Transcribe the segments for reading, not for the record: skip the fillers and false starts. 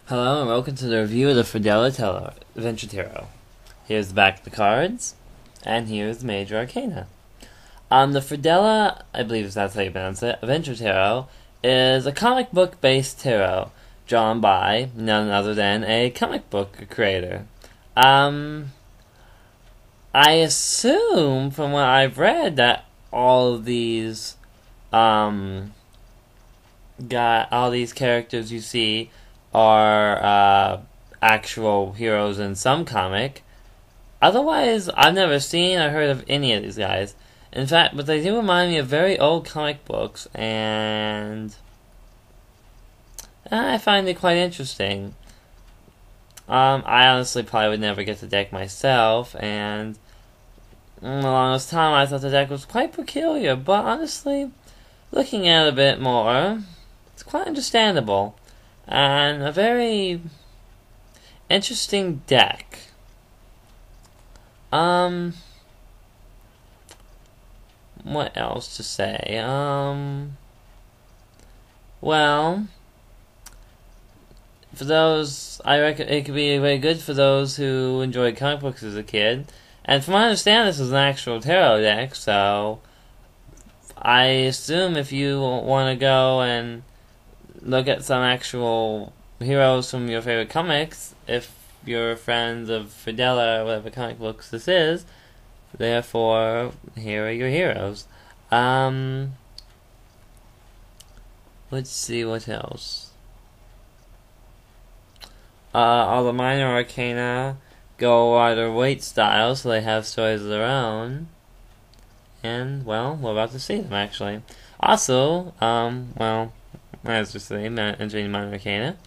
Hello and welcome to the review of the Fradella Adventure Tarot. Here's the back of the cards, and here's the Major Arcana. The Fradella, I believe that's how you pronounce it, Adventure Tarot, is a comic book based tarot drawn by none other than a comic book creator. I assume from what I've read that all of these, got all these characters you see are actual heroes in some comic. Otherwise, I've never seen or heard of any of these guys. In fact, but they do remind me of very old comic books, and I find it quite interesting. I honestly probably would never get the deck myself, and along this time I thought the deck was quite peculiar, but honestly, looking at it a bit more, it's quite understandable. And a very interesting deck. What else to say? Well, for those, I reckon it could be very good for those who enjoyed comic books as a kid. And from what I understand, this is an actual tarot deck, so I assume if you want to go and look at some actual heroes from your favorite comics, if you're fans of Fradella or whatever comic books this is, therefore, here are your heroes. Let's see what else. All the minor arcana go either weight style, so they have stories of their own. And, well, we're about to see them, actually. Also, well, as just saying, entering minor arcana,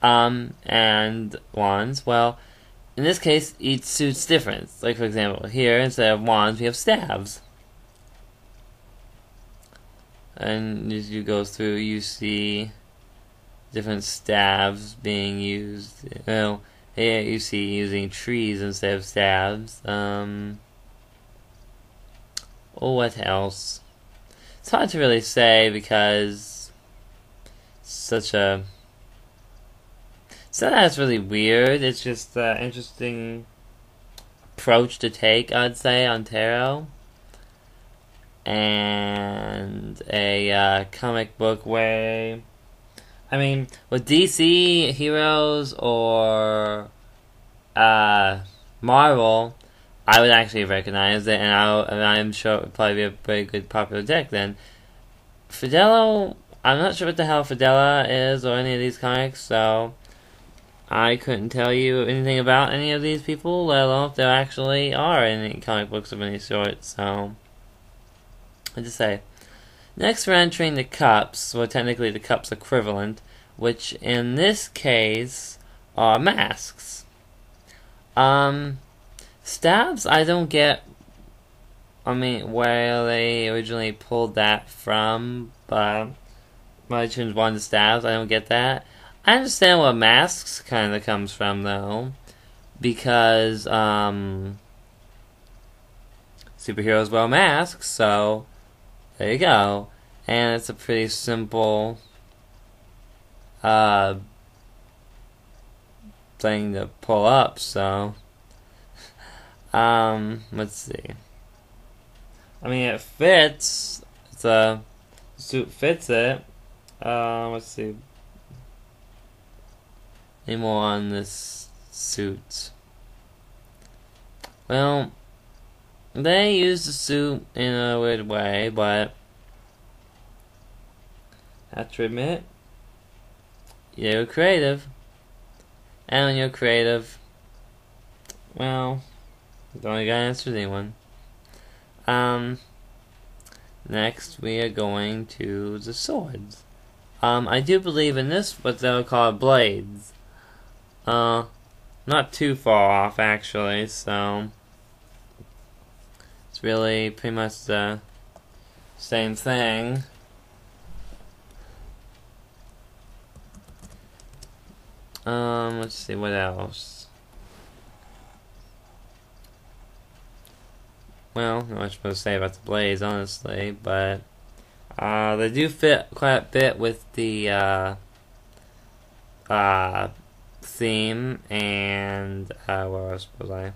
and wands. Well, in this case, each suit's different. Like, for example, here, instead of wands, we have staves. And as you go through, you see different staves being used. Well, here you see using trees instead of staves. Oh, what else? It's hard to really say because such a... So that's really weird. It's just an interesting approach to take, I'd say, on tarot. And a comic book way. I mean, with DC heroes or Marvel, I would actually recognize it, and I'm sure it would probably be a very good popular deck then. Fradella, I'm not sure what the hell Fradella is or any of these comics, so I couldn't tell you anything about any of these people, let alone if there actually are any comic books of any sort, so I'll just say. Next we're entering the cups, well technically the cups equivalent, which in this case are masks. Stabs, I don't get, where they originally pulled that from, but when I changed one to stabs, I don't get that. I understand where masks kind of comes from, though, because, superheroes wear masks, so there you go. And it's a pretty simple, thing to pull up, so, let's see. It fits, the suit fits it. Let's see. Any more on this suit? Well, they use the suit in a weird way, but I have to admit, you're creative. And when you're creative, well, you don't gotta answer anyone. Next we are going to the swords. I do believe in this, what they'll call blades. Not too far off, actually, so it's really pretty much the same thing. Let's see, what else? Well, not much more to say about the blades, honestly, but they do fit quite a bit with the theme, and where else was I?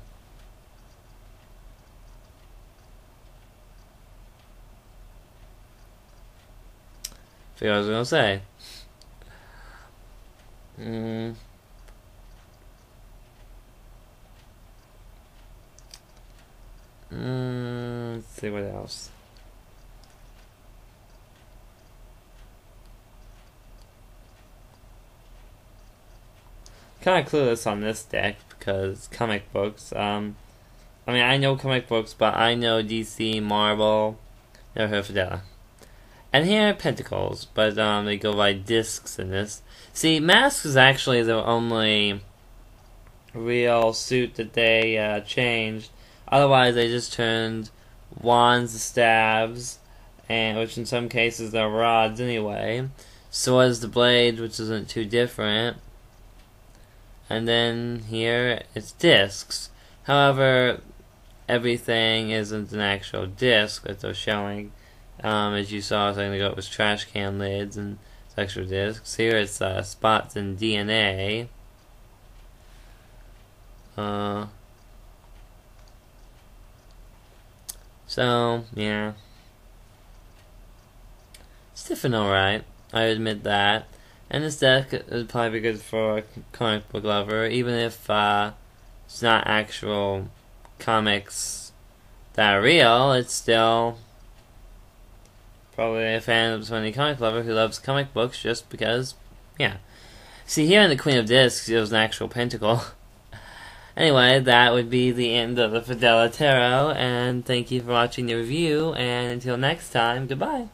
Forget what I was gonna say. Let's see what else. Kind of clueless on this deck because comic books. I mean, I know comic books, but I know DC, Marvel. Never heard of Fradella. And here, Pentacles, but they go by discs in this. See, Masks is actually the only real suit that they changed. Otherwise, they just turned wands to staves, and which in some cases are rods anyway. Swords to blades, which isn't too different. And then here, it's discs. However, everything isn't an actual disc that they're showing. As you saw a second ago, it was trash can lids and extra discs. Here it's spots in DNA. So, yeah. It's different, alright. I admit that. And this deck would probably be good for a comic book lover, even if it's not actual comics that are real. It's still probably a fan of any comic lover who loves comic books just because, yeah. See, here in the Queen of Discs, it was an actual pentacle. Anyway, that would be the end of the Fradella Tarot, and thank you for watching the review, and until next time, goodbye.